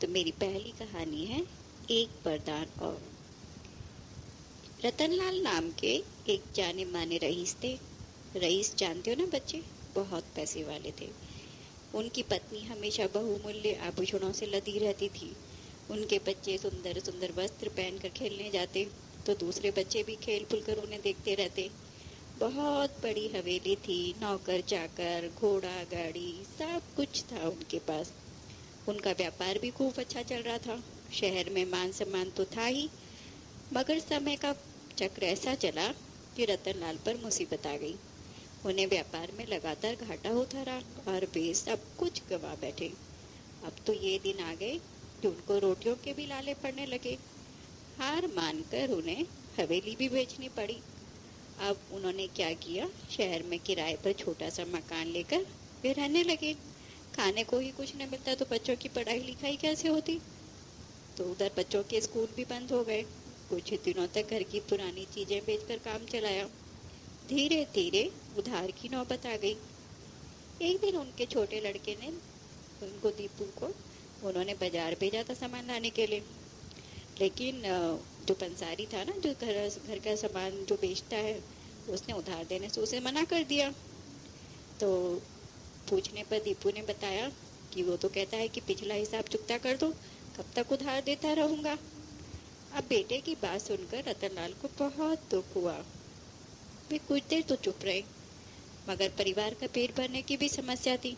तो मेरी पहली कहानी है एक वरदान और। रतनलाल नाम के एक जाने माने रईस थे। रईस जानते हो ना बच्चे, बहुत पैसे वाले थे। उनकी पत्नी हमेशा बहुमूल्य आभूषणों से लदी रहती थी। उनके बच्चे सुंदर सुंदर वस्त्र पहनकर खेलने जाते तो दूसरे बच्चे भी खेल खुल कर उन्हें देखते रहते। बहुत बड़ी हवेली थी, नौकर चाकर, घोड़ा गाड़ी, सब कुछ था उनके पास। उनका व्यापार भी खूब अच्छा चल रहा था। शहर में मान सम्मान तो था ही, मगर समय का चक्र ऐसा चला कि रतनलाल पर मुसीबत आ गई। उन्हें व्यापार में लगातार घाटा होता रहा और वे सब कुछ गंवा बैठे। अब तो ये दिन आ गए कि उनको रोटियों के भी लाले पड़ने लगे। हार मानकर उन्हें हवेली भी बेचनी पड़ी। अब उन्होंने क्या किया, शहर में किराए पर छोटा सा मकान लेकर वे रहने लगे। खाने को ही कुछ न मिलता तो बच्चों की पढ़ाई लिखाई कैसे होती। तो उधर बच्चों के स्कूल भी बंद हो गए। कुछ दिनों तक घर की पुरानी चीजें बेचकर काम चलाया। धीरे धीरे उधार की नौबत आ गई। एक दिन उनके छोटे लड़के ने उनको दीपू को उन्होंने बाजार भेजा था सामान लाने के लिए। लेकिन जो पंसारी था ना, जो घर का सामान जो बेचता है, उसने उधार देने से उसे मना कर दिया। तो पूछने पर दीपू ने बताया कि वो तो कहता है कि पिछला हिसाब चुकता कर दो, कब तक उधार देता रहूंगा। अब बेटे की बात सुनकर रतनलाल को बहुत दुख हुआ। वे कुछ देर तो चुप रहे, मगर परिवार का पेट भरने की भी समस्या थी।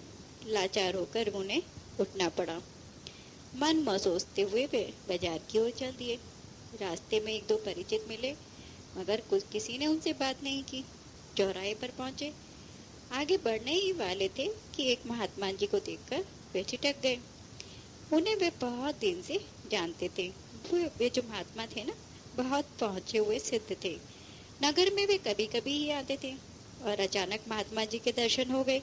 लाचार होकर उन्हें उठना पड़ा। मन में सोचते हुए वे बाजार की ओर चल दिए। रास्ते में एक दो परिचित मिले, मगर किसी ने उनसे बात नहीं की। चौराहे पर पहुंचे, आगे बढ़ने ही वाले थे कि एक महात्मा जी को देखकर वे छिटक गए। उन्हें वे बहुत दिन से जानते थे। वे जो महात्मा थे ना, बहुत पहुंचे हुए सिद्ध थे। नगर में वे कभी कभी ही आते थे और अचानक महात्मा जी के दर्शन हो गए।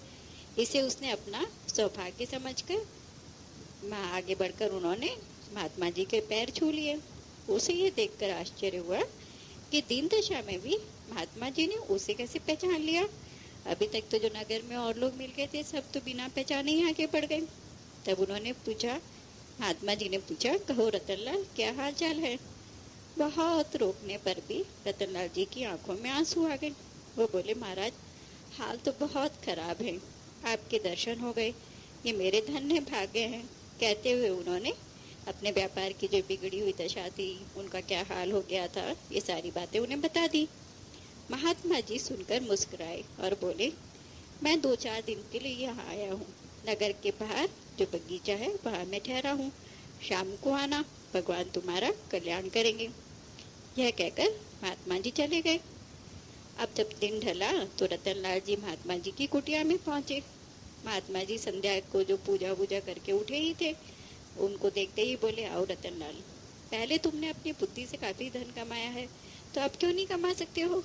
इसे उसने अपना सौभाग्य समझकर आगे बढ़कर उन्होंने महात्मा जी के पैर छू लिए। उसे ये देखकर आश्चर्य हुआ कि दीन दशा में भी महात्मा जी ने उसे कैसे पहचान लिया। अभी तक तो जो नगर में और लोग मिल गए थे, सब तो बिना पहचाने ही आगे बढ़ गए। तब उन्होंने पूछा, महात्मा जी ने पूछा, कहो रतनलाल, क्या हाल चाल है। बहुत रोकने पर भी रतनलाल जी की आंखों में आंसू आ गए। वो बोले, महाराज, हाल तो बहुत खराब है। आपके दर्शन हो गए, ये मेरे धन्य भाग्य हैं। कहते हुए उन्होंने अपने व्यापार की जो बिगड़ी हुई दशा थी, उनका क्या हाल हो गया था, ये सारी बातें उन्हें बता दी। महात्मा जी सुनकर मुस्कुराए और बोले, मैं 2-4 दिन के लिए यहाँ आया हूँ। नगर के बाहर जो बगीचा है वहाँ मैं ठहरा हूँ। शाम को आना, भगवान तुम्हारा कल्याण करेंगे। यह कहकर महात्मा जी चले गए। अब जब दिन ढला तो रतनलाल जी महात्मा जी की कुटिया में पहुंचे। महात्मा जी संध्या को जो पूजा वूजा करके उठे ही थे। उनको देखते ही बोले, आओ रतनलाल, पहले तुमने अपनी बुद्धि से काफी धन कमाया है, तो अब क्यों नहीं कमा सकते हो।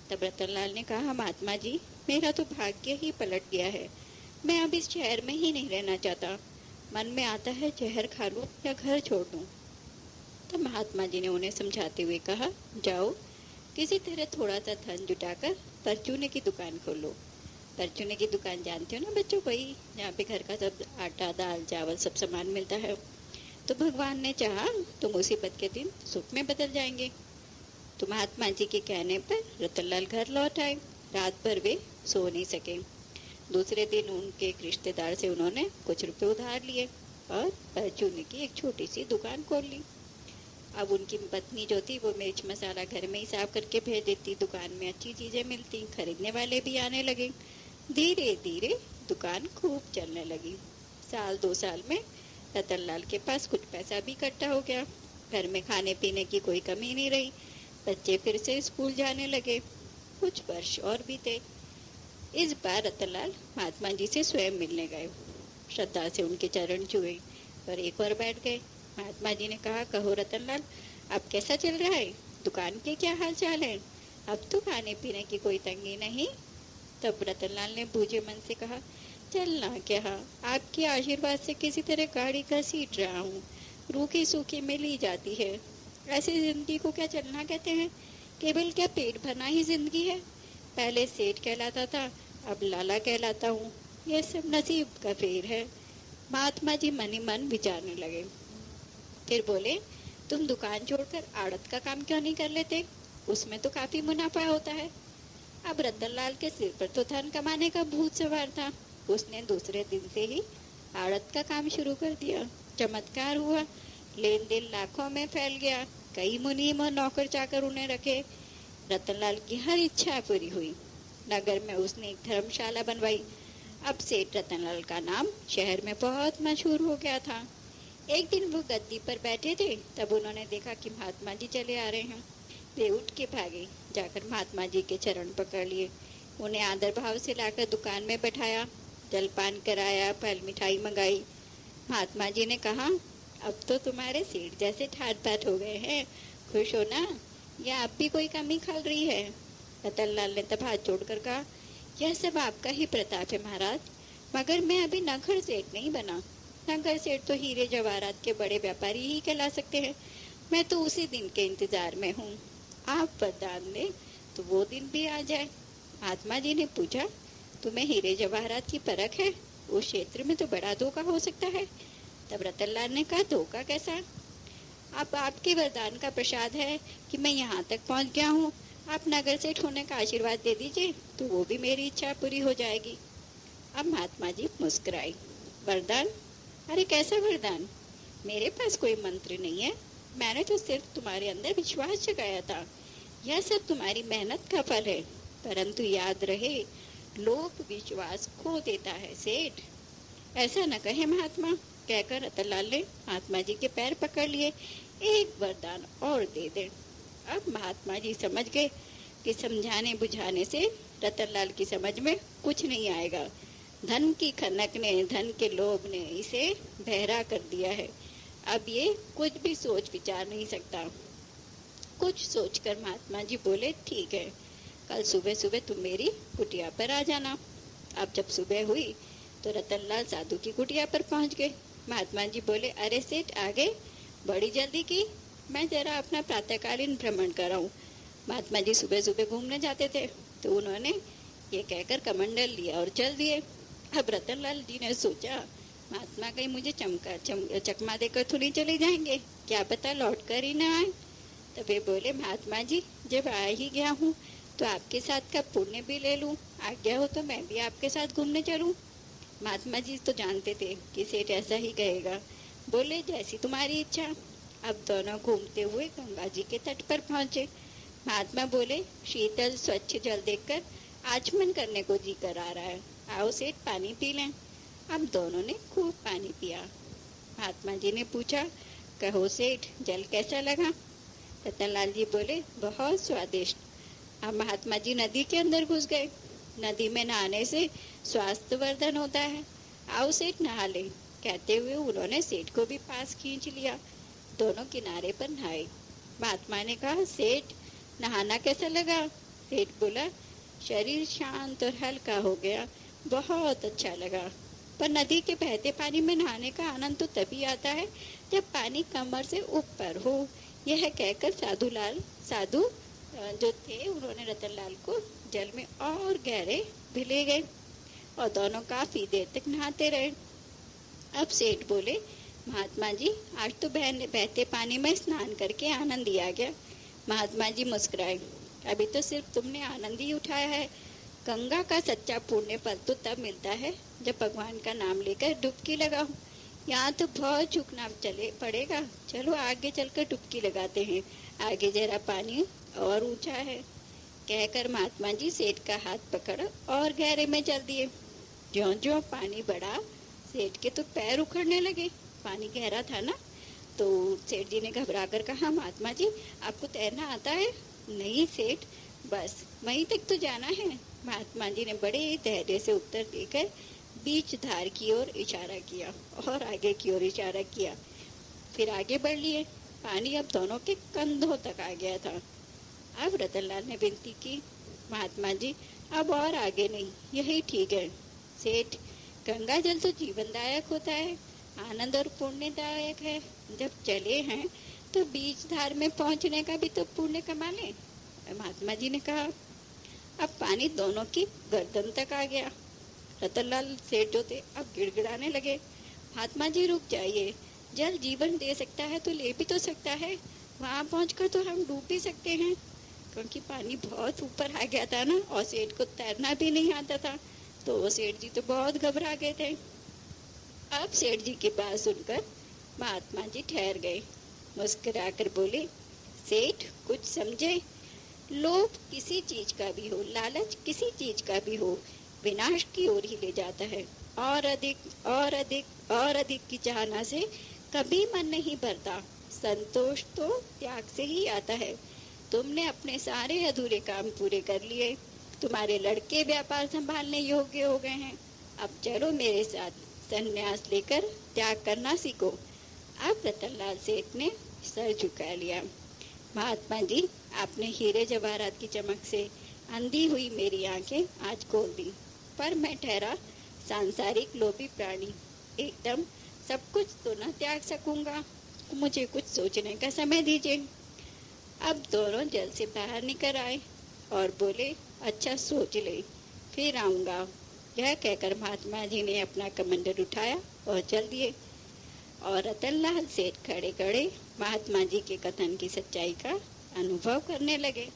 तब रतनलाल ने कहा, महात्मा जी, मेरा तो भाग्य ही पलट गया है। मैं अब इस शहर में ही नहीं रहना चाहता। मन में आता है जहर खा लूं या घर छोड़ दूं। तब महात्मा जी ने उन्हें समझाते हुए कहा, जाओ, किसी तरह थोड़ा सा धन जुटाकर परचूने की दुकान खोलो। परचूने की दुकान जानते हो ना बच्चों, वही जहाँ पे घर का सब आटा दाल चावल सब सामान मिलता है। तो भगवान ने चाहा तो मुसीबत के दिन सुख में बदल जाएंगे। तो महात्मा जी के कहने पर रतनलाल घर लौट आए। रात भर वे सो नहीं सके। दूसरे दिन उनके एक रिश्तेदार से उन्होंने कुछ रुपए उधार लिए और परचूने की एक छोटी सी दुकान खोल ली। अब उनकी पत्नी जो थी वो मिर्च मसाला घर में ही साफ करके भेज देती। दुकान में अच्छी चीजें मिलती, खरीदने वाले भी आने लगे। धीरे धीरे दुकान खूब चलने लगी। 1-2 साल में रतनलाल के पास कुछ पैसा भी इकट्ठा हो गया। घर में खाने पीने की कोई कमी नहीं रही। बच्चे फिर से स्कूल जाने लगे। कुछ वर्ष और बीते। इस बार रतनलाल महात्मा जी से स्वयं मिलने गए। श्रद्धा से उनके चरण छुए और एक बार बैठ गए। महात्मा जी ने कहा, कहो रतनलाल, अब कैसा चल रहा है, दुकान के क्या हाल चाल है। अब तो खाने पीने की कोई तंगी नहीं। तब रतनलाल ने बूझे मन से कहा, चलना क्या, आपके आशीर्वाद से किसी तरह गाड़ी घसीट रहा हूँ। रूखी सूखी मिल ही जाती है। ऐसी जिंदगी को क्या चलना कहते हैं। केवल क्या पेट भरना ही जिंदगी है। पहले सेठ कहलाता था, अब लाला कहलाता हूँ। यह सब नसीब का फेर है। महात्मा जी मन ही मन विचारने लगे। फिर बोले, तुम दुकान छोड़कर आड़त का काम क्यों नहीं कर लेते? उसमें तो काफी मुनाफा होता है। अब रतनलाल के सिर पर तो धन कमाने का भूत सवार था। उसने दूसरे दिन से ही आड़त का काम शुरू कर दिया। चमत्कार हुआ, लेन देन लाखों में फैल गया। कई मुनीम और नौकर चाकर उन्हें रखे। रतनलाल की हर इच्छा पूरी हुई। नगर में उसने एक धर्मशाला बनवाई। अब सेठ रतनलाल का नाम शहर में बहुत मशहूर हो गया था। एक दिन वो गद्दी पर बैठे थे, तब उन्होंने देखा कि महात्मा जी चले आ रहे हैं। वे उठ के भागे, जाकर महात्मा जी के चरण पकड़ लिए। उन्हें आदर भाव से लाकर दुकान में बैठाया, जलपान कराया, फल मिठाई मंगाई। महात्मा जी ने कहा, अब तो तुम्हारे सेठ जैसे ठाट बाट हो गए हैं, खुश हो ना? या अब भी कोई कमी खल रही है? रतनलाल ने तब हाथ जोड़कर कहा, यह सब आपका ही प्रताप है महाराज, मगर मैं अभी नगर सेठ नहीं बना। नगर सेठ तो हीरे जवाहरात के बड़े व्यापारी ही कहला सकते हैं। मैं तो उसी दिन के इंतजार में हूँ। आप वरदान दें तो वो दिन भी आ जाए। महात्मा जी ने पूछा, तुम्हें हीरे जवाहरात की परख है? उस क्षेत्र में तो बड़ा धोखा हो सकता है। तब रतनलाल ने कहा, धोखा कैसा? अब आपके वरदान का प्रसाद है कि मैं यहाँ तक पहुँच गया हूँ। आप नगर सेठ होने का आशीर्वाद दे दीजिए तो वो भी मेरी इच्छा पूरी हो जाएगी। अब महात्मा जी मुस्कुराई। वरदान? अरे कैसा वरदान? मेरे पास कोई मंत्र नहीं है। मैंने तो सिर्फ तुम्हारे अंदर विश्वास जगाया था। यह सब तुम्हारी मेहनत का फल है। परंतु याद रहे, लोभ विश्वास खो देता है सेठ। ऐसा न कहे महात्मा, कहकर रतनलाल ने महात्मा जी के पैर पकड़ लिए। एक वरदान और दे दे। अब महात्मा जी समझ गए कि समझाने बुझाने से रतनलाल की समझ में कुछ नहीं आएगा। धन की खनक ने, धन के लोभ ने इसे बहरा कर दिया है। अब ये कुछ भी सोच विचार नहीं सकता। कुछ सोचकर महात्मा जी बोले, ठीक है, कल सुबह सुबह तुम मेरी कुटिया पर आ जाना। अब जब सुबह हुई तो रतनलाल साधु की कुटिया पर पहुंच गए। महात्मा जी बोले, अरे सेठ आ गए, बड़ी जल्दी की। मैं जरा अपना प्रातःकालीन भ्रमण कर रहा हूँ। महात्मा जी सुबह सुबह घूमने जाते थे, तो उन्होंने ये कहकर कमंडल लिया और चल दिए। अब रतनलाल जी ने सोचा, महात्मा कहीं मुझे चकमा देकर तो नहीं चले जाएंगे, क्या पता लौट कर ही ना आए। तब वे बोले, महात्मा जी जब आ ही गया हूँ तो आपके साथ का पुण्य भी ले लूं। आज्ञा हो तो मैं भी आपके साथ घूमने चलूं। महात्मा जी तो जानते थे कि सेठ ऐसा ही कहेगा। बोले, जैसी तुम्हारी इच्छा। अब दोनों घूमते हुए गंगा जी के तट पर पहुंचे। महात्मा बोले, शीतल स्वच्छ जल देखकर आचमन करने को जी कर आ रहा है, आओ सेठ पानी पी लें। अब दोनों ने खूब पानी पिया। महात्मा जी ने पूछा, कहो सेठ जल कैसा लगा? रतनलाल जी बोले, बहुत स्वादिष्ट। अब महात्मा जी नदी के अंदर घुस गए। नदी में नहाने से स्वास्थ्य वर्धन होता है, आओ सेठ नहा ले। कहते हुए उन्होंने सेठ को भी पास खींच लिया। दोनों किनारे पर नहाए। महात्मा ने कहा, सेठ नहाना कैसा लगा? सेठ बोला, शरीर शांत और हल्का हो गया, बहुत अच्छा लगा। पर नदी के बहते पानी में नहाने का आनंद तो तभी आता है जब पानी कमर से ऊपर हो। यह कहकर साधु जो थे उन्होंने रतनलाल को जल में और गहरे भिले गए और दोनों काफी देर तक नहाते रहे। अब सेठ बोले, महात्मा जी आज तो बहते पानी में स्नान करके आनंद दिया गया। महात्मा जी मुस्कुराए, अभी तो सिर्फ तुमने आनंद ही उठाया है। गंगा का सच्चा पुण्य फल तो तब मिलता है जब भगवान का नाम लेकर डुबकी लगाओ। यहाँ तो बहुत झुकना चले पड़ेगा, चलो आगे चलकर डुबकी लगाते हैं, आगे जरा पानी और ऊंचा है। कहकर महात्मा जी सेठ का हाथ पकड़ और गहरे में चल दिए। ज्यों ज्यों पानी बढ़ा, सेठ के तो पैर उखड़ने लगे। पानी गहरा था ना, तो सेठ जी ने घबरा कर कहा, महात्मा जी आपको तैरना आता है? नहीं सेठ, बस वहीं तक तो जाना है। महात्मा जी ने बड़े धैर्य से उत्तर देकर बीच धार की ओर इशारा किया और आगे की ओर इशारा किया। फिर आगे बढ़ लिए। पानी अब दोनों के कंधों तक आ गया था। अब रतनलाल ने विनती की, महात्मा जी अब और आगे नहीं, यही ठीक है। सेठ, गंगा जल तो जीवनदायक होता है, आनंद और पुण्यदायक है। जब चले हैं तो बीच धार में पहुंचने का भी तो पुण्य कमा लें। महात्मा जी ने कहा। अब पानी दोनों की गर्दन तक आ गया। रतनलाल सेठ जो थे अब गिड़गिड़ाने लगे। महात्मा जी रुक जाइए, जल जीवन दे सकता है तो ले भी तो सकता है, वहाँ पहुंचकर तो हम डूब भी सकते हैं। क्योंकि पानी बहुत ऊपर आ गया था ना, और सेठ को तैरना भी नहीं आता था, तो वो सेठ जी तो बहुत घबरा गए थे। अब सेठ जी की बात सुनकर महात्मा जी ठहर गए, मुस्कुराकर बोले, सेठ कुछ समझे, लोभ किसी चीज का भी हो, लालच किसी चीज का भी हो, विनाश की ओर ही ले जाता है। और अधिक और अधिक और अधिक की चाहना से कभी मन नहीं भरता। संतोष तो त्याग से ही आता है। तुमने अपने सारे अधूरे काम पूरे कर लिए, तुम्हारे लड़के व्यापार संभालने योग्य हो गए हैं। अब चलो मेरे साथ, संन्यास लेकर त्याग करना सीखो। अब रतनलाल सेठ ने सर झुका लिया। महात्मा जी, आपने हीरे जवाहरात की चमक से अंधी हुई मेरी आंखें आज खोल दी, पर मैं ठहरा सांसारिक लोभी प्राणी, एकदम सब कुछ तो न त्याग सकूंगा, मुझे कुछ सोचने का समय दीजिए। अब दोनों जल से बाहर निकल आए और बोले, अच्छा सोच ले, फिर आऊंगा। यह कहकर महात्मा जी ने अपना कमंडल उठाया और चल दिए। और रतनलाल सेठ खड़े खड़े महात्मा जी के कथन की सच्चाई का अनुभव करने लगे।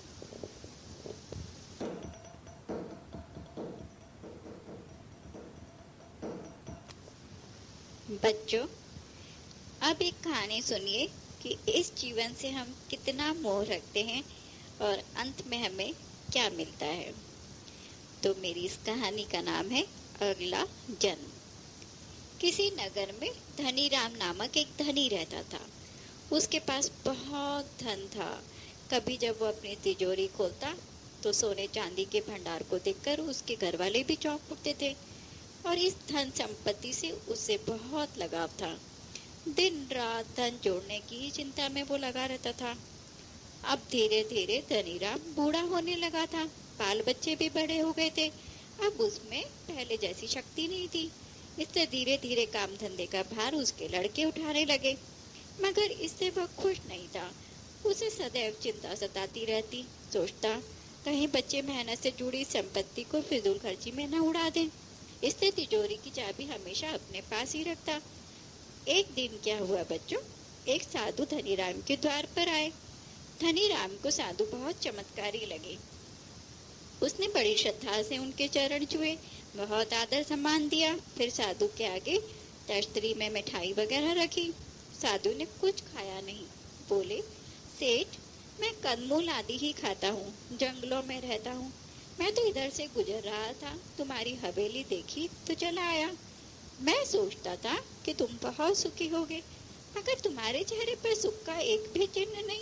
बच्चों, अब एक कहानी सुनिए कि इस जीवन से हम कितना मोह रखते हैं और अंत में हमें क्या मिलता है। तो मेरी इस कहानी का नाम है अगला जन्म। किसी नगर में धनीराम नामक एक धनी रहता था। उसके पास बहुत धन था। कभी जब वो अपनी तिजोरी खोलता तो सोने चांदी के भंडार को देखकर उसके घर वाले भी चौंक उठते थे, और इस धन संपत्ति से उसे बहुत लगाव था। दिन रात धन जोड़ने की चिंता में वो लगा रहता था। अब धीरे धीरे धनीराम बूढ़ा होने लगा था, बाल बच्चे भी बड़े हो गए थे। अब उसमें पहले जैसी शक्ति नहीं थी, इससे धीरे धीरे काम धंधे का भार उसके लड़के उठाने लगे। मगर इससे वह खुश नहीं था। उसे सदैव चिंता सताती रहती। सोचता, कहीं बच्चे मेहनत से जुड़ी संपत्ति को फिजूल खर्ची में न उड़ा दें। इससे तिजोरी की चाबी हमेशा अपने पास ही रखता। एक दिन क्या हुआ बच्चों, एक साधु धनीराम के द्वार पर आए। धनीराम को साधु बहुत चमत्कारी लगे। उसने बड़ी श्रद्धा से उनके चरण छुए, बहुत आदर सम्मान दिया। फिर साधु के आगे तश्तरी में मिठाई वगैरह रखी। साधु ने कुछ खाया नहीं। बोले, सेठ, मैं कंदमूल आदि ही खाता हूँ, जंगलों में रहता हूँ। मैं तो इधर से गुजर रहा था, तुम्हारी हवेली देखी तो चला आया। मैं सोचता था कि तुम बहुत सुखी होगे, मगर तुम्हारे चेहरे पर सुख का एक भी चिन्ह नहीं।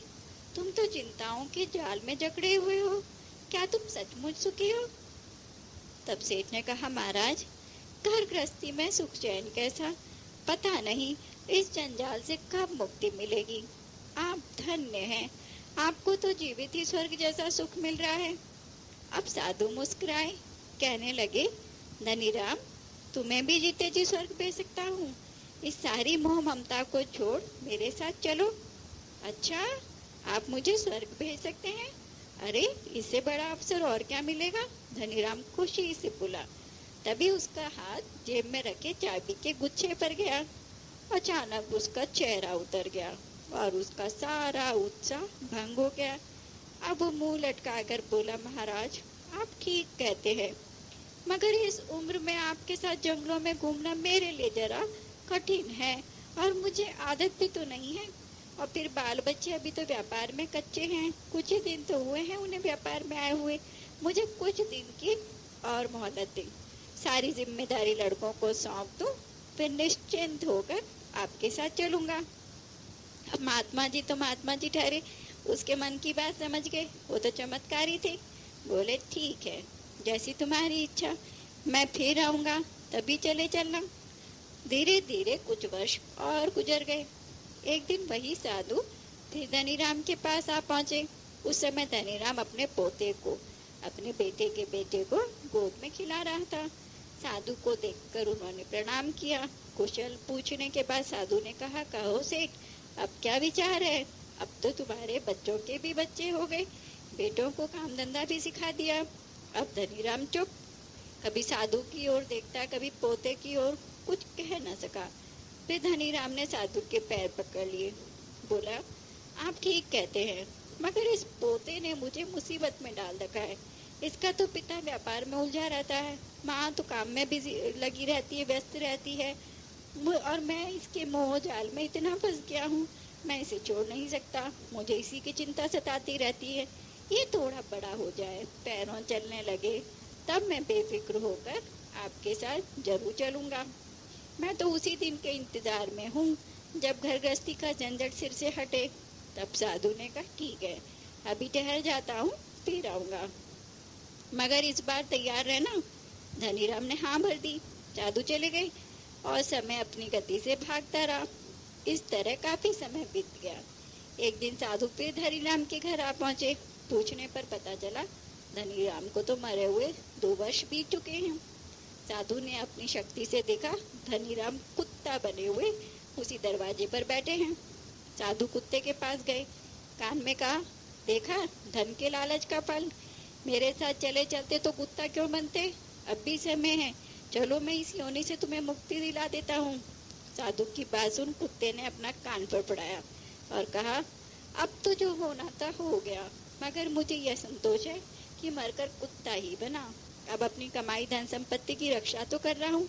तुम तो चिंताओं के जाल में जकड़े हुए हो। क्या तुम सचमुच सुखी हो? तब सेठ ने कहा, महाराज, घर गृहस्थी में सुख चैन कैसा, पता नहीं इस जंजाल से कब मुक्ति मिलेगी। आप धन्य हैं, आपको तो जीवित ही स्वर्ग जैसा सुख मिल रहा है। अब साधु मुस्कुराए, कहने लगे, धनीराम, तुम्हें भी जीते जी स्वर्ग भेज सकता हूँ। इस सारी मोह ममता को छोड़ मेरे साथ चलो। अच्छा, आप मुझे स्वर्ग भेज सकते हैं? अरे, इससे बड़ा अवसर और क्या मिलेगा? धनीराम खुशी से बोला। तभी उसका हाथ जेब में रखे चाबी के गुच्छे पर गया। अचानक उसका चेहरा उतर गया और उसका सारा उत्साह भंग हो गया। अब वो मुंह लटकाकर बोला, महाराज, आप ठीक कहते हैं, मगर इस उम्र में आपके साथ जंगलों में घूमना मेरे लिए जरा कठिन है, और मुझे आदत भी तो नहीं है। और फिर बाल बच्चे अभी तो व्यापार में कच्चे हैं, कुछ ही दिन तो हुए हैं उन्हें व्यापार में आए हुए। मुझे कुछ दिन की और मोहलत दें, सारी जिम्मेदारी लड़कों को सौंप दूं, फिर निश्चिंत होकर आपके साथ चलूंगा। अब महात्मा जी तो महात्मा जी ठहरे, उसके मन की बात समझ गए। वो तो चमत्कारी थे। बोले, ठीक है, जैसी तुम्हारी इच्छा, मैं फिर आऊंगा, तभी चले चलना। धीरे धीरे कुछ वर्ष और गुजर गए। एक दिन वही साधु फिर धनीराम के पास आ पहुंचे। उस समय धनीराम अपने पोते को, अपने बेटे के बेटे को गोद में खिला रहा था। साधु को देखकर उन्होंने प्रणाम किया। कुशल पूछने के बाद साधु ने कहा, कहो सेठ, अब क्या विचार है? अब तो तुम्हारे बच्चों के भी बच्चे हो गए, बेटों को काम धंधा भी सिखा दिया। अब धनीराम चुप, कभी साधु की ओर देखता, कभी पोते की ओर, कुछ कह न सका। फिर धनीराम ने साधु के पैर पकड़ लिए। बोला, आप ठीक कहते हैं, मगर इस पोते ने मुझे मुसीबत में डाल रखा है। इसका तो पिता व्यापार में उलझा रहता है, माँ तो काम में बिजी लगी रहती है, व्यस्त रहती है, और मैं इसके मोह जाल में इतना फंस गया हूँ। मैं इसे छोड़ नहीं सकता, मुझे इसी की चिंता सताती रहती है। ये थोड़ा बड़ा हो जाए, पैरों चलने लगे, तब मैं बेफिक्र होकर आपके साथ जरूर चलूंगा। मैं तो उसी दिन के इंतजार में हूँ जब घर गृहस्थी का झंझट सिर से हटे। तब साधु ने कहा, ठीक है, अभी ठहर जाता हूँ, फिर आऊंगा, मगर इस बार तैयार रहना। धनीराम ने हाँ भर दी। साधु चले गए और समय अपनी गति से भागता रहा। इस तरह काफी समय बीत गया। एक दिन साधु फिर धनीराम के घर आ पहुंचे। पूछने पर पता चला धनीराम को तो मरे हुए 2 वर्ष बीत चुके हैं। साधु ने अपनी शक्ति से देखा, धनीराम कुत्ता बने हुए उसी दरवाजे पर बैठे हैं। साधु कुत्ते के पास गए, कान में कहा, देखा धन के लालच का फल। मेरे साथ चले चलते तो कुत्ता क्यों बनते? अब भी समय है, चलो मैं इस योनि से तुम्हें मुक्ति दिला देता हूँ। साधु की बात सुन कुत्ते ने अपना कान पर पड़ाया और कहा, अब तो जो होना था हो गया, मगर मुझे यह संतोष है कि मरकर कुत्ता ही बना। अब अपनी कमाई धन संपत्ति की रक्षा तो कर रहा हूँ।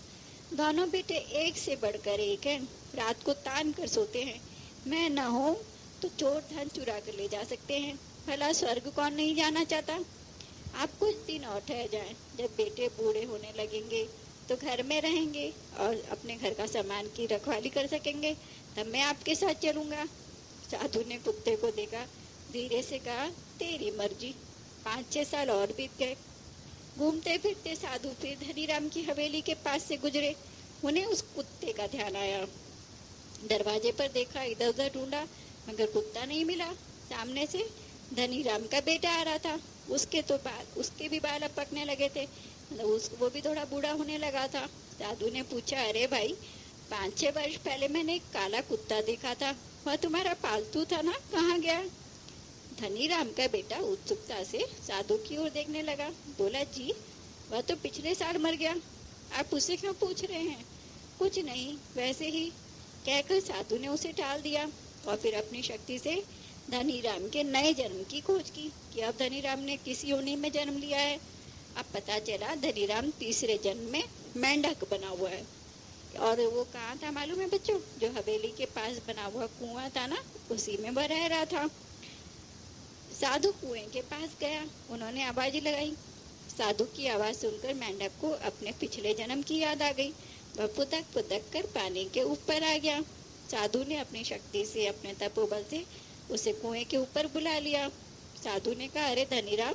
दोनों बेटे एक से बढ़कर एक हैं, रात को तान कर सोते हैं। मैं न हो तो चोर धन चुरा कर ले जा सकते हैं। भला स्वर्ग कौन नहीं जाना चाहता? आप कुछ दिन और ठहर जाएं, जब बेटे बूढ़े होने लगेंगे तो घर में रहेंगे और अपने घर का सामान की रखवाली कर सकेंगे, तब मैं आपके साथ चलूंगा। साधु ने कुत्ते को देखा, धीरे से कहा, तेरी मर्जी। 5-6 साल और बीत गए। घूमते फिरते साधु फिर धनीराम की हवेली के पास से गुजरे। उन्हें उस कुत्ते का ध्यान आया। दरवाजे पर देखा, इधर उधर ढूंढा, मगर कुत्ता नहीं मिला। सामने से धनीराम का बेटा आ रहा था। उसके भी बाल अब पकने लगे थे, वो भी थोड़ा बूढ़ा होने लगा था। साधु ने पूछा, अरे भाई, 5-6 वर्ष पहले मैंने एक काला कुत्ता देखा था, वह तुम्हारा पालतू था ना, कहाँ गया? धनीराम का बेटा उत्सुकता से साधु की ओर देखने लगा। बोला, जी वह तो पिछले साल मर गया, आप उसे क्यों पूछ रहे हैं? कुछ नहीं, वैसे ही, कहकर साधु ने उसे टाल दिया और फिर अपनी शक्ति से धनीराम के नए जन्म की खोज की कि अब धनीराम ने किस योनि में जन्म लिया है। अब पता चला धनीराम तीसरे जन्म में मेंढक बना हुआ है। और वो कहाँ था मालूम है बच्चों? जो हवेली के पास बना हुआ कुआं था ना, उसी में वह रह रहा था। साधु कुएं के पास गया, उन्होंने आवाज लगाई। साधु की आवाज सुनकर मेंढक को अपने पिछले जन्म की याद आ गई। वह पुदक पुदक कर पानी के ऊपर आ गया। साधु ने अपनी शक्ति से, अपने तपोबल से उसे कुएं के ऊपर बुला लिया। साधु ने कहा, अरे धनीराम,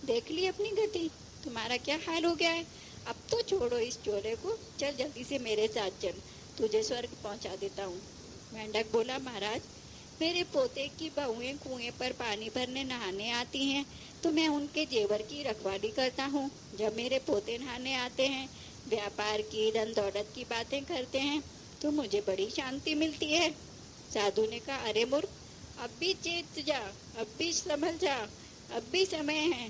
देख ली अपनी गति, तुम्हारा क्या हाल हो गया है? अब तो छोड़ो इस चोले को, चल जल्दी से मेरे साथ चल, तुझे स्वर्ग पहुंचा देता हूँ। मेंढक बोला, महाराज, मेरे पोते की बहुएं कुएं पर पानी भरने नहाने आती हैं, तो मैं उनके जेवर की रखवाली करता हूँ। जब मेरे पोते नहाने आते हैं, व्यापार की, धन दौलत की बातें करते हैं, तो मुझे बड़ी शांति मिलती है। साधु ने कहा, अरे मूर्ख, अब भी चेत जा, अब भी संभल जा, अब भी समय है।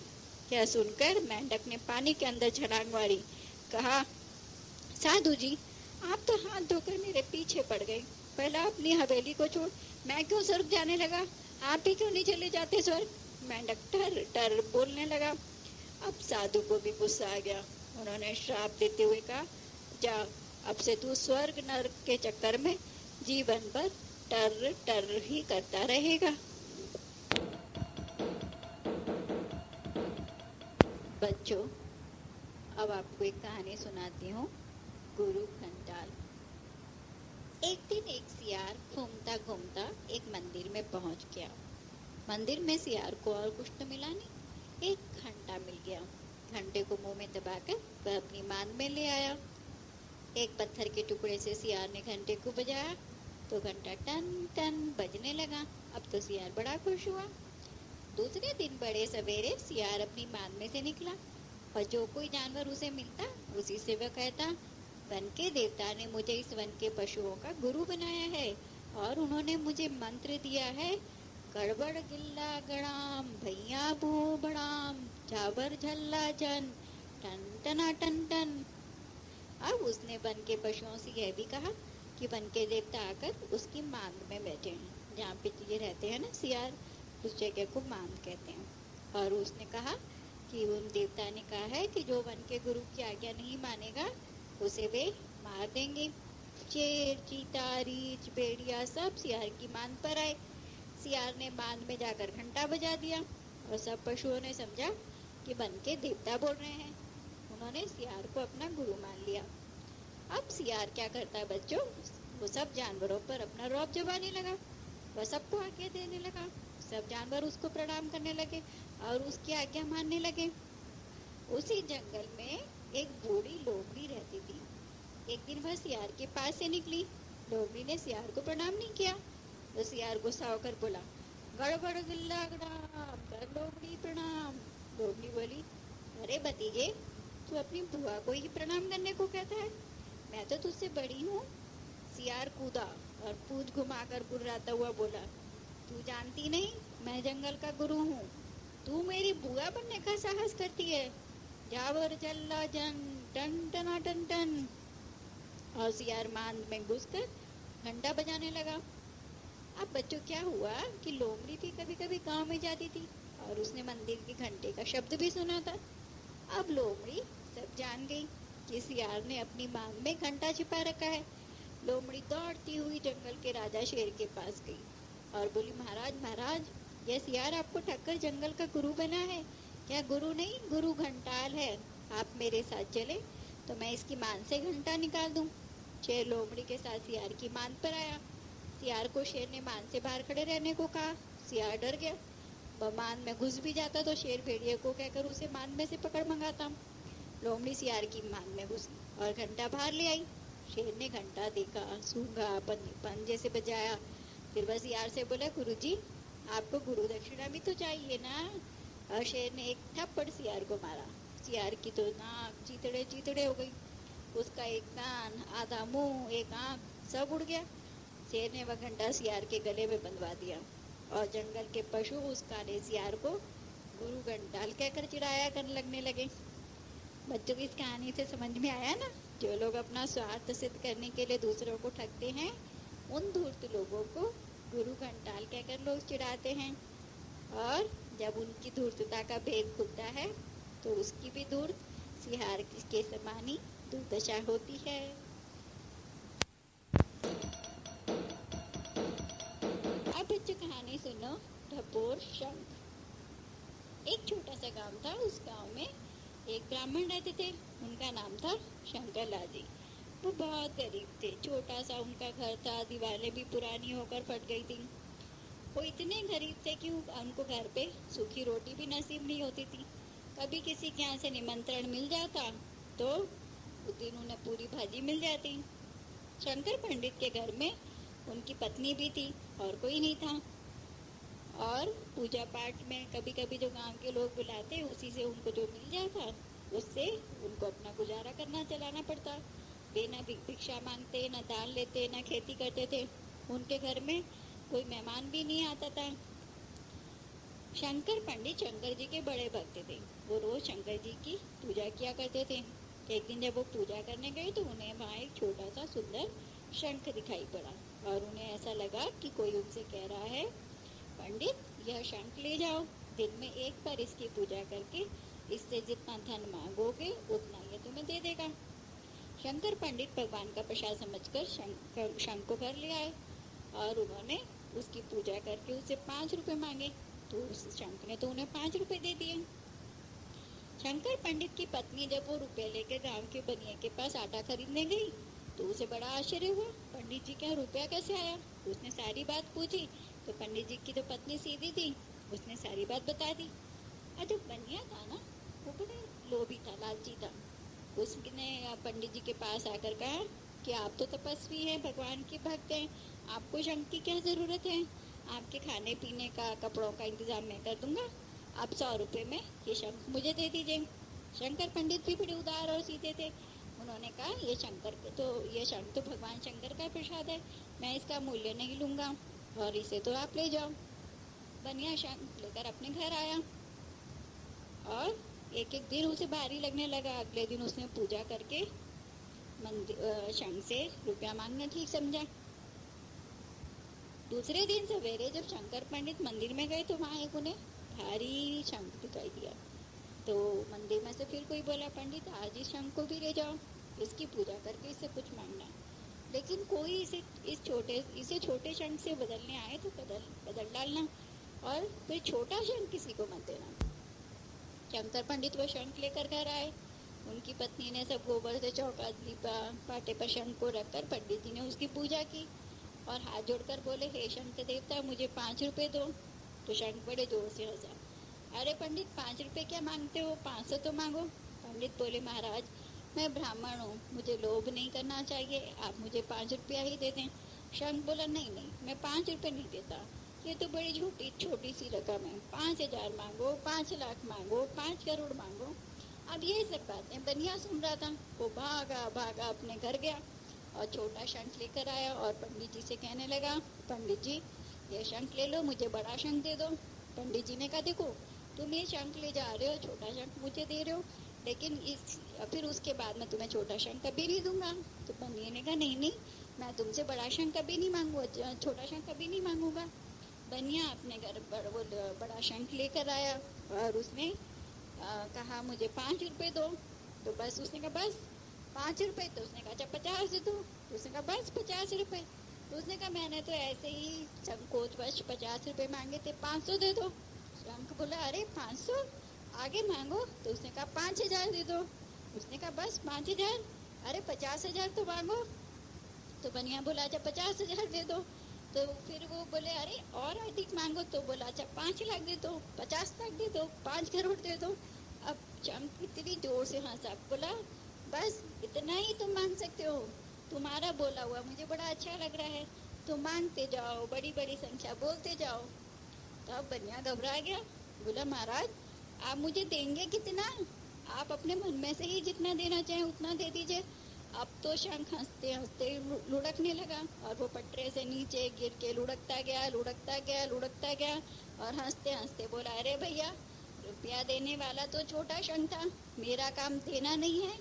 क्या सुनकर मेंढक ने पानी के अंदर छलांग मारी। कहा, साधु जी, आप तो हाथ धोकर मेरे पीछे पड़ गए। पहला अपनी हवेली को छोड़, मैं क्यों स्वर्ग जाने लगा? आप ही क्यों नहीं चले जाते स्वर्ग? मेंढक टर टर बोलने लगा। अब साधु को भी गुस्सा आ गया। उन्होंने श्राप देते हुए कहा, जा, अब से तू स्वर्ग नरक के चक्कर में जीवन भर टर टर ही करता रहेगा। बच्चों, अब आपको एक कहानी सुनाती हूँ, गुरु घंटाल। एक दिन एक सियार घूमता घूमता एक मंदिर में पहुंच गया। मंदिर में सियार को और कुछ तो मिला नहीं, एक घंटा मिल गया। घंटे को मुंह में दबाकर वह अपनी मान में ले आया। एक पत्थर के टुकड़े से सियार ने घंटे को बजाया तो घंटा टन टन बजने लगा। अब तो सियार बड़ा खुश हुआ। दूसरे दिन बड़े सवेरे सियार अपनी मान में से निकला और जो कोई जानवर उसे मिलता उसी से वह कहता, वन के देवता ने मुझे इस वन के पशुओं का गुरु बनाया है और उन्होंने मुझे मंत्र दिया है, गड़बड़ गिल्ला गड़ाम, भैया भू बड़ाम, झाबर झल्ला जन, टन टना टन टन। अब उसने वन के पशुओं से यह भी कहा कि वन के देवता आकर उसकी मांद में बैठे हैं, जहाँ पे ये रहते हैं ना सियार, उस जगह को मांद कहते हैं। और उसने कहा कि उन देवता ने कहा है कि जो वन के गुरु की आज्ञा नहीं मानेगा उसे वे मार देंगे। शेर, चीता, रीछ, भेड़िया सब सियार की मांद पर आए। सियार ने मांद में जाकर घंटा बजा दिया और सब पशुओं ने समझा कि वन के देवता बोल रहे हैं। उन्होंने सियार को अपना गुरु मान लिया। अब सियार क्या करता है बच्चों, वो सब जानवरों पर अपना रौब जमाने लगा। वह सबको आज्ञा देने लगा। सब जानवर उसको प्रणाम करने लगे और उसकी आज्ञा मानने लगे। उसी जंगल में एक बूढ़ी लोमड़ी रहती थी। एक दिन वह सियार के पास से निकली। लोमड़ी ने सियार को प्रणाम नहीं किया तो सियार गुस्सा होकर बोला, गड़बड़ गिल्ला गड़ाम कर लोमड़ी प्रणाम। लोमड़ी बोली, अरे भतीजे, तू अपनी बुआ को ही प्रणाम करने को कहता है, मैं तो तुझसे बड़ी हूँ। सियार कूदा और पूंछ घुमाकर गुर्राता हुआ बोला, तू जानती नहीं मैं जंगल का गुरु हूँ, तू मेरी बुआ बनने का साहस करती है, जावर जल्ला जन टन टना टन टन। और सियार मांद में घुसकर घंटा बजाने लगा। अब बच्चों क्या हुआ कि लोमड़ी भी कभी कभी गांव में जाती थी और उसने मंदिर के घंटे का शब्द भी सुना था। अब लोमड़ी सब जान गई कि सियार ने अपनी मांद में घंटा छिपा रखा है। लोमड़ी दौड़ती हुई जंगल के राजा शेर के पास गई और बोली, महाराज महाराज, यह सियार आपको ठक्कर जंगल का गुरु बना है। क्या गुरु नहीं, गुरु घंटाल है। आप मेरे साथ चले तो मैं इसकी मान से घंटा निकाल दूं। शेर लोमड़ी के साथ सियार की मान पर आया। सियार को शेर ने मान से बाहर खड़े रहने को कहा। सियार डर गया। वह मान में घुस भी जाता तो शेर भेड़िए को कहकर उसे मान में से पकड़ मंगाता। लोमड़ी सियार की मान में घुसी और घंटा बाहर ले आई। शेर ने घंटा देखा, सूंघा, पंजे से बजाया। फिर वह सियार से बोला, गुरुजी, आपको गुरु दक्षिणा भी तो चाहिए ना। और शेर ने एक थप्पड़ सियार को मारा। सियार की तो नाक चीतड़े चीतड़े हो गई। उसका एक कान, आधा मुंह, एक आंख सब उड़ गया। शेर ने वह घंटा सियार के गले में बंधवा दिया और जंगल के पशु उस काले सियार को गुरु घंटाल कहकर चिढ़ाया करने लगने लगे। बच्चों की इस कहानी से समझ में आया ना, जो लोग अपना स्वार्थ सिद्ध करने के लिए दूसरों को ठगते हैं, उन धूर्त लोगों को गुरु घंटाल कहकर लोग चिढ़ाते हैं। और जब उनकी धूर्तता का भेद खुलता है तो उसकी भी धूर्त सियार के समान ही दुर्दशा होती है। अब बच्चों कहानी सुनो, ढपोर शंख। एक छोटा सा गांव था। उस गांव में एक ब्राह्मण रहते थे। उनका नाम था शंकर लाल जी। वो बहुत गरीब थे। छोटा सा उनका घर था, दीवारें भी पुरानी होकर फट गई थी। वो इतने गरीब थे कि उनको घर पे सूखी रोटी भी नसीब नहीं होती थी। कभी किसी के यहाँ से निमंत्रण मिल जाता तो उस दिन उन्हें पूरी भाजी मिल जाती। शंकर पंडित के घर में उनकी पत्नी भी थी और कोई नहीं था। और पूजा पाठ में कभी कभी जो गांव के लोग बुलाते उसी से उनको जो मिल जाता उससे उनको अपना गुजारा करना चलाना पड़ता। वे न भिक्षा मांगते, न दान लेते, न खेती करते थे। उनके घर में कोई मेहमान भी नहीं आता था। शंकर पंडित शंकर जी के बड़े भक्त थे। वो रोज शंकर जी की पूजा किया करते थे। एक दिन जब वो पूजा करने गए तो उन्हें वहाँ एक छोटा सा सुंदर शंख दिखाई पड़ा और उन्हें ऐसा लगा कि कोई उनसे कह रहा है, पंडित, यह शंख ले जाओ, दिन में एक बार इसकी पूजा करके इससे जितना धन मांगोगे उतना ये तुम्हें दे देगा। शंकर पंडित भगवान का प्रसाद समझकर शंख को घर ले आए और उन्होंने उसकी पूजा करके उससे 5 रुपए मांगे तो उस शंख ने तो उन्हें 5 रुपए दे दिए। शंकर पंडित की पत्नी जब वो रुपए लेकर गांव के बनिए के पास आटा खरीदने गई तो उसे बड़ा आश्चर्य हुआ, पंडित जी क्या रुपया कैसे आया। उसने सारी बात पूछी तो पंडित जी की तो पत्नी सीधी थी, उसने सारी बात बता दी। और जो बनिया था ना, वो बड़ा लोभी था, लालची था। उसने पंडित जी के पास आकर कहा कि आप तो तपस्वी हैं, भगवान के भक्त हैं, आपको शंख की क्या जरूरत है। आपके खाने पीने का, कपड़ों का इंतजाम मैं कर दूंगा। आप 100 रुपए में ये शंख मुझे दे दीजिए। शंकर पंडित भी बड़े उदार और सीधे थे। उन्होंने कहा, ये शंख तो भगवान शंकर का प्रसाद है, मैं इसका मूल्य नहीं लूंगा और इसे तो आप ले जाओ। बनिया शंख लेकर अपने घर आया और एक एक दिन उसे भारी लगने लगा। अगले दिन उसने पूजा करके शंख से रुपया मांगना ठीक समझा। दूसरे दिन सवेरे जब शंकर पंडित मंदिर में गए तो वहां एक उन्हें भारी शंख दिखाई दिया। तो मंदिर में से फिर कोई बोला, पंडित आज इस शंख को भी ले जाओ, इसकी पूजा करके इससे कुछ मांगना। लेकिन कोई इसे छोटे शंख से बदलने आए तो बदल डालना, और फिर छोटा शंख किसी को मत देना। शंकर पंडित वो शंख लेकर घर आए। उनकी पत्नी ने सब गोबर से चौका लीपा, पाटे पर शंख को रखकर पंडित जी ने उसकी पूजा की और हाथ जोड़कर बोले, हे शंकर देवता, मुझे 5 रुपए दो। तो शंख बड़े जोर से हंसा। अरे पंडित, 5 रुपए क्या मांगते हो, 500 तो मांगो। पंडित बोले, महाराज मैं ब्राह्मण हूँ, मुझे लोभ नहीं करना चाहिए, आप मुझे 5 रुपया ही दे दें। शंख बोला, नहीं नहीं, मैं 5 रुपए नहीं देता, ये तो बड़ी छोटी सी रकम है। 5,000 मांगो, 5 लाख मांगो, 5 करोड़ मांगो। अब यही सब बातें बनिया सुन रहा था। वो भागा अपने घर गया और छोटा शंख लेकर आया और पंडित जी से कहने लगा, पंडित जी ये शंख ले लो, मुझे बड़ा शंख दे दो। पंडित जी ने कहा, देखो तुम ये शंख ले जा रहे हो, छोटा शंख मुझे दे रहे हो, लेकिन फिर उसके बाद मैं तुम्हें छोटा शंख कभी नहीं दूंगा। तो पंडित ने कहा, नहीं नहीं, मैं तुमसे बड़ा शंख कभी नहीं मांगूंगा, छोटा शंख कभी नहीं मांगूंगा। बनिया अपने घर बड़ा शंख लेकर आया और उसने कहा, मुझे 5 रुपए दो। तो बस उसने कहा, बस 5 रुपए? तो उसने कहा, अच्छा 50 दो। तो उसने कहा, बस 50 रुपए? तो उसने कहा, मैंने तो ऐसे ही संकोचवश 50 रुपए मांगे थे, 500 दे दो। शंख बोला, अरे 500 आगे मांगो। तो उसने कहा, 5,000 दे दो। उसने कहा, बस 5,000? अरे 50,000 तो मांगो। तो बनिया बोला, अच्छा 50,000 दे दो। तो फिर वो बोले, अरे और अधिक मांगो। तो बोला, अच्छा 5 लाख दे दो, 50 लाख दे दो, 5 करोड़ दे दो। अब शंख इतनी जोर से हंसा, बोला, बस इतना ही तुम मांग सकते हो, तुम्हारा बोला हुआ मुझे बड़ा अच्छा लग रहा है, तुम मांगते जाओ, बड़ी बड़ी संख्या बोलते जाओ। तब बनिया घबरा गया, बोला, महाराज आप मुझे देंगे कितना? आप अपने मन में से ही जितना देना चाहे उतना दे दीजिए। अब तो शंख हंसते हंसते लुढ़कने लगा और वो पटरे से नीचे गिर के लुढ़कता गया और हंसते हंसते बोला, अरे भैया, रुपया देने वाला तो छोटा शंख था, मेरा काम देना नहीं है,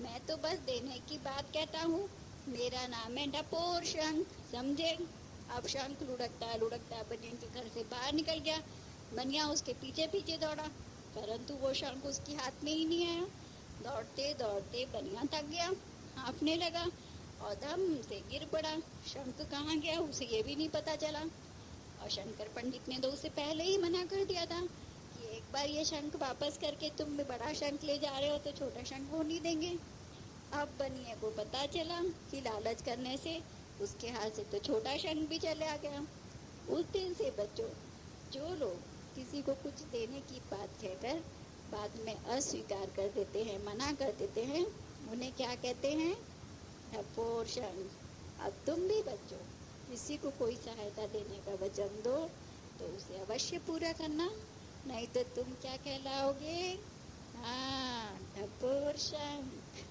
मैं तो बस देने की बात कहता हूँ, मेरा नाम है डपोर शंख, समझे? अब शंख लुढ़कता बनिया के घर से बाहर निकल गया। बनिया उसके पीछे पीछे दौड़ा, परंतु वो शंख उसके हाथ में ही नहीं आया। दौड़ते दौड़ते बनिया थक गया, हाँफने लगा और दम से गिर पड़ा। शंख कहाँ गया उसे ये भी नहीं पता चला। और शंकर पंडित ने तो उसे पहले ही मना कर दिया था कि एक बार ये शंख वापस करके तुम बड़ा शंख ले जा रहे हो तो छोटा शंख वो नहीं देंगे। अब बनिए को पता चला कि लालच करने से उसके हाथ से तो छोटा शंख भी चला गया। उस दिन से बच्चों, जो लोग किसी को कुछ देने की बात कहकर बाद में अस्वीकार कर देते हैं, मना कर देते हैं, उन्हें क्या कहते हैं? डपोर शंख। अब तुम भी बच्चों किसी को कोई सहायता देने का वचन दो तो उसे अवश्य पूरा करना, नहीं तो तुम क्या कहलाओगे? हाँ, डपोर शंख।